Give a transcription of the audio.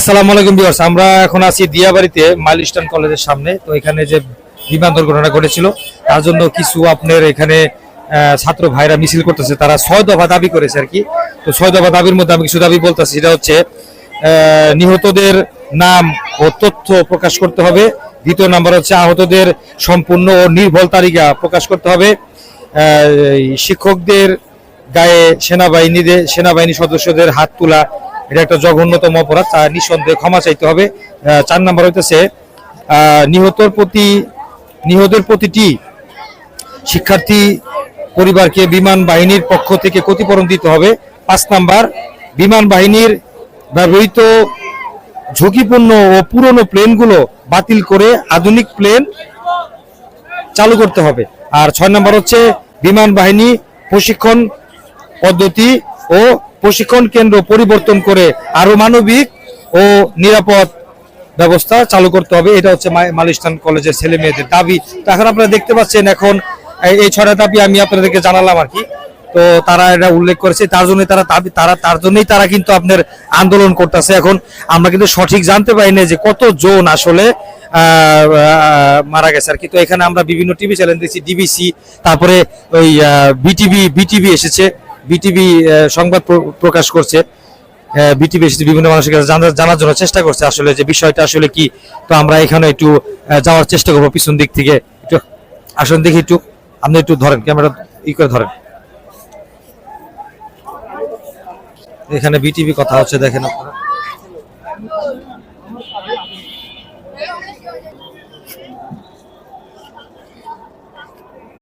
আসসালামু আলাইকুম ভিউয়ার্স, আমরা এখন আছি দিয়াবাড়িতে মাইলস্টোন কলেজের সামনে। তো এখানে যে বিমান দুর্ঘটনা ঘটেছিল তার জন্য কিছু আপনার এখানে ছাত্র ভাইরা মিছিল করতেছে, তারা 6 দফা দাবি করেছে আর কি। তো 6 দফা দাবির মধ্যে আমি কিছু দাবি বলতেছি, সেটা হচ্ছে নিহতদের নাম ও তথ্য প্রকাশ করতে হবে। দ্বিতীয় নাম্বার হচ্ছে আহতদের সম্পূর্ণ ও নির্ভুল তালিকা প্রকাশ করতে হবে। শিক্ষকদের গায়ে সেনাবাহিনী সদস্যদের হাত তোলা, এটা একটা জঘন্যতম অপরাধ, তা নিঃসন্দেহে ক্ষমা চাইতে হবে। 4 নাম্বার হইতেছে নিহতের প্রতিটি শিক্ষার্থী পরিবারকে বিমান বাহিনীর পক্ষ থেকে ক্ষতিপূরণ দিতে হবে। 5 নাম্বার, বিমান বাহিনীর ব্যবহৃত ঝুঁকিপূর্ণ ও পুরনো প্লেনগুলো বাতিল করে আধুনিক প্লেন চালু করতে হবে। আর 6 নাম্বার হচ্ছে বিমান বাহিনী প্রশিক্ষণ পদ্ধতি ও প্রশিক্ষণ কেন্দ্র পরিবর্তন করে আরো মানবিক ও নিরাপদ ব্যবস্থা চালু করতে হবে। এটা হচ্ছে মাইলস্টোন কলেজের ছেলে মেয়েদের দাবি। তো এখন আপনারা দেখতে পাচ্ছেন, এখন এই 6টা দাবি আমি আপনাদেরকে জানালাম আর কি। তো তারা এটা উল্লেখ করেছে, তার জন্যই তারা কিন্তু আপনার আন্দোলন করতেছে। এখন আমরা কিন্তু সঠিক জানতে পারি না যে কত জন আসলে মারা গেছে আর কি। তো এখানে আমরা বিভিন্ন টিভি চ্যানেল দেখছি, ডিবিসি, তারপরে ওই বিটিভি এসেছে, বিটিভি সংবাদ প্রকাশ করছে, বিটিভি এসেছে, বিভিন্ন মানুষের কাছে জানার জন্য চেষ্টা করছে আসলে যে বিষয়টা আসলে কি। তো আমরা এখানে একটু যাওয়ার চেষ্টা করবো পিছন দিক থেকে। একটু আসলে দেখি, একটু আপনি একটু ধরেন, ক্যামেরা করে ধরেন। এখানে বিটিভি কথা হচ্ছে, দেখেন আপনারা।